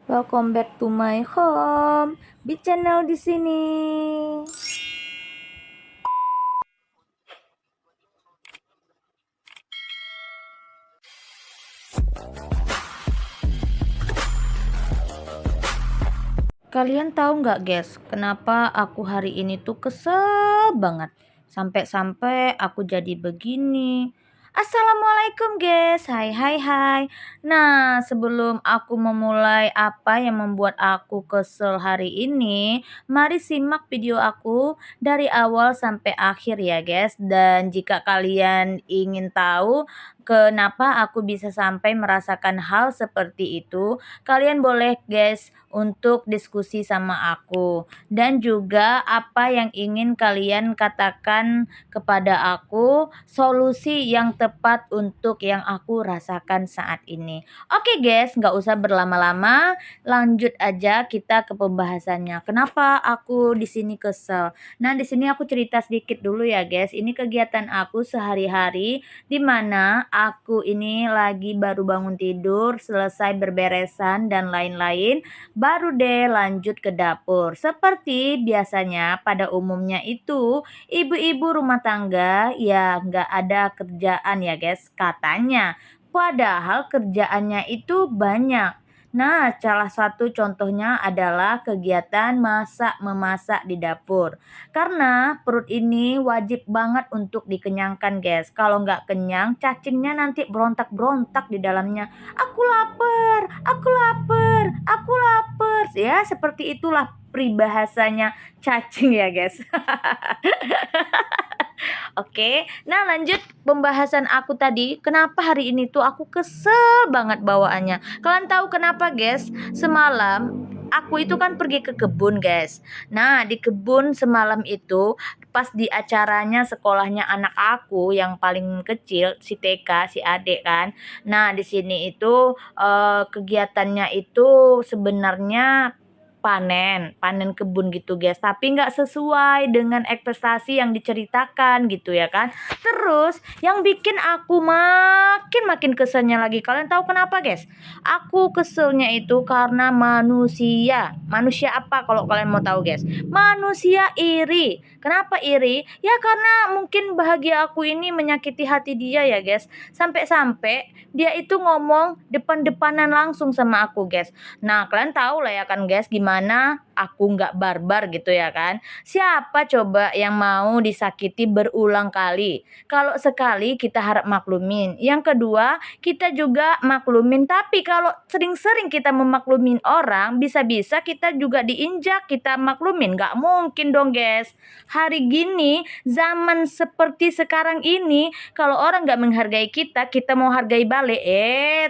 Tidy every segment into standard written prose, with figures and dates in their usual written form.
Welcome back to my home, di channel di sini. Kalian tahu nggak guys, kenapa aku hari ini tuh kesel banget. Sampai-sampai aku jadi begini. Assalamualaikum guys, hai hai hai. Nah, sebelum aku memulai apa yang membuat aku kesel hari ini, mari simak video aku dari awal sampai akhir ya guys. Dan jika kalian ingin tahu kenapa aku bisa sampai merasakan hal seperti itu, kalian boleh guys untuk diskusi sama aku, dan juga apa yang ingin kalian katakan kepada aku, solusi yang tepat untuk yang aku rasakan saat ini. Oke guys, nggak usah berlama-lama, lanjut aja kita ke pembahasannya. Kenapa aku di sini kesel? Nah, di sini aku cerita sedikit dulu ya guys. Ini kegiatan aku sehari-hari, di mana aku ini lagi baru bangun tidur, selesai berberesan dan lain-lain. Baru deh lanjut ke dapur. Seperti biasanya pada umumnya itu ibu-ibu rumah tangga ya nggak ada kerjaan ya guys katanya. Padahal kerjaannya itu banyak. Nah, salah satu contohnya adalah kegiatan masak-memasak di dapur. Karena perut ini wajib banget untuk dikenyangkan guys. Kalau nggak kenyang, cacingnya nanti berontak-berontak di dalamnya. Aku lapar, aku lapar, aku lapar. Ya, seperti itulah peribahasanya cacing ya guys. Oke, nah lanjut pembahasan aku tadi. Kenapa hari ini tuh aku kesel banget bawaannya. Kalian tahu kenapa guys? Semalam aku itu kan pergi ke kebun guys. Nah, di kebun semalam itu pas di acaranya sekolahnya anak aku yang paling kecil, si TK, si adik kan. Nah, di sini itu kegiatannya itu sebenarnya panen kebun gitu guys, tapi nggak sesuai dengan ekspektasi yang diceritakan gitu ya kan. Terus yang bikin aku makin keselnya lagi, kalian tahu kenapa guys? Aku keselnya itu karena manusia apa kalau kalian mau tahu guys? Manusia iri. Kenapa iri? Ya karena mungkin bahagia aku ini menyakiti hati dia ya guys, sampai-sampai dia itu ngomong depan-depanan langsung sama aku guys. Nah, kalian tahu lah ya kan guys, gimana aku nggak barbar gitu ya kan. Siapa coba yang mau disakiti berulang kali? Kalau sekali kita harap maklumin. Yang kedua, kita juga maklumin. Tapi kalau sering-sering kita memaklumin orang, bisa-bisa kita juga diinjak, kita maklumin. Nggak mungkin dong guys. Hari gini, zaman seperti sekarang ini, kalau orang nggak menghargai kita, kita mau hargai balik.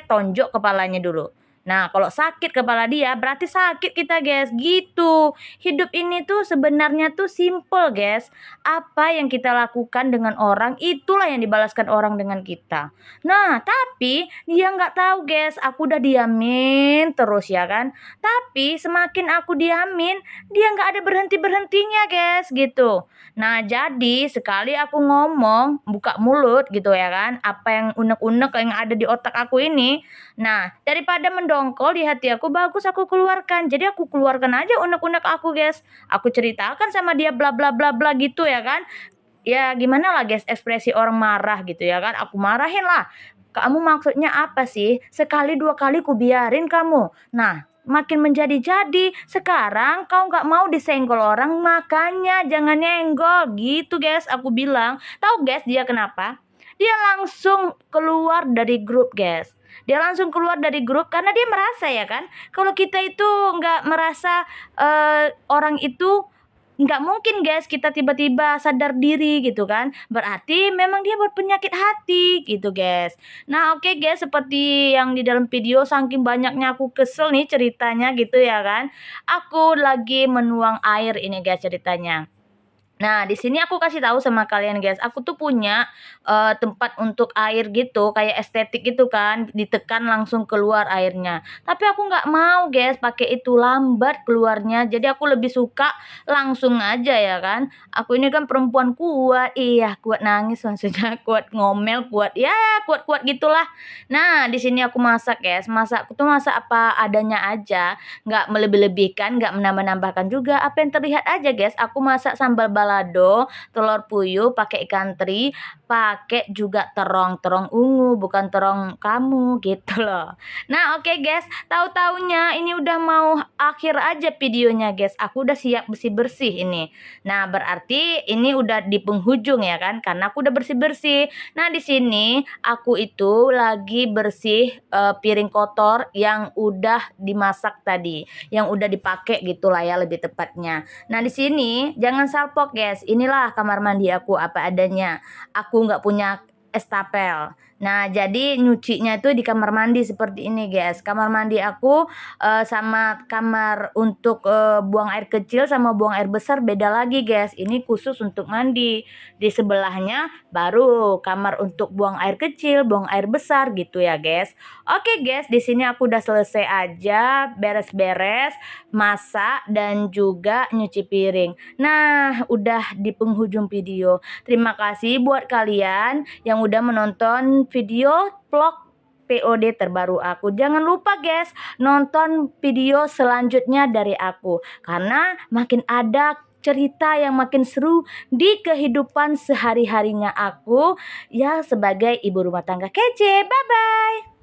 Tonjok kepalanya dulu. Nah, kalau sakit kepala dia, berarti sakit kita, guys. Gitu. Hidup ini tuh sebenarnya tuh simple, guys. Apa yang kita lakukan dengan orang, itulah yang dibalaskan orang dengan kita. Nah, tapi dia nggak tahu, guys. Aku udah diamin terus ya kan. Tapi semakin aku diamin, dia nggak ada berhenti-berhentinya, guys. Gitu. Nah, jadi sekali aku ngomong, buka mulut gitu ya kan. Apa yang unek-unek yang ada di otak aku ini, nah, daripada mendongkol di hati aku, bagus aku keluarkan. Jadi aku keluarkan aja unek-unek aku, guys. Aku ceritakan sama dia bla bla bla bla gitu ya kan. Ya gimana lah guys ekspresi orang marah gitu ya kan. Aku marahin lah. Kamu maksudnya apa sih? Sekali dua kali ku biarin kamu. Nah, makin menjadi-jadi. Sekarang kau nggak mau disenggol orang, makanya jangan nyenggol. Gitu guys, aku bilang. Tahu guys dia kenapa? Dia langsung keluar dari grup guys. Dia langsung keluar dari grup karena dia merasa ya kan, kalau kita itu nggak merasa orang itu nggak mungkin guys kita tiba-tiba sadar diri gitu kan, berarti memang dia berpenyakit hati gitu guys. Nah oke guys, seperti yang di dalam video, saking banyaknya aku kesel nih ceritanya gitu ya kan, aku lagi menuang air ini guys ceritanya. Nah, di sini aku kasih tahu sama kalian guys, aku tuh punya, tempat untuk air gitu, kayak estetik gitu kan, ditekan langsung keluar airnya. Tapi aku nggak mau guys pakai itu, lambat keluarnya, jadi aku lebih suka langsung aja ya kan. Aku ini kan perempuan kuat, iya kuat nangis maksudnya, kuat ngomel, kuat ya kuat-kuat gitulah. Nah, di sini aku masak guys, masakku tuh masak apa adanya aja, nggak melebih-lebihkan, nggak menambah-nambahkan juga, apa yang terlihat aja guys. Aku masak sambal balado, telur puyuh, pakai ikan teri, pakai juga terong ungu, bukan terong kamu gitu loh. Nah, oke guys, tahu-taunya ini udah mau akhir aja videonya guys. Aku udah siap bersih-bersih ini. Nah, berarti ini udah di penghujung ya kan, karena aku udah bersih-bersih. Nah, di sini aku itu lagi bersih piring kotor yang udah dimasak tadi, yang udah dipakai gitulah ya lebih tepatnya. Nah, di sini jangan salpok, guys. Inilah kamar mandi aku apa adanya. Aku nggak punya estafel. Nah, jadi nyucinya itu di kamar mandi seperti ini, guys. Kamar mandi aku sama kamar untuk buang air kecil sama buang air besar beda lagi, guys. Ini khusus untuk mandi. Di sebelahnya baru kamar untuk buang air kecil, buang air besar gitu ya, guys. Oke, guys, di sini aku udah selesai aja beres-beres, masak dan juga nyuci piring. Nah, udah di penghujung video. Terima kasih buat kalian yang udah menonton video vlog POD terbaru aku. Jangan lupa guys, nonton video selanjutnya dari aku. Karena makin ada cerita yang makin seru di kehidupan sehari-harinya aku ya sebagai ibu rumah tangga kece. Bye-bye.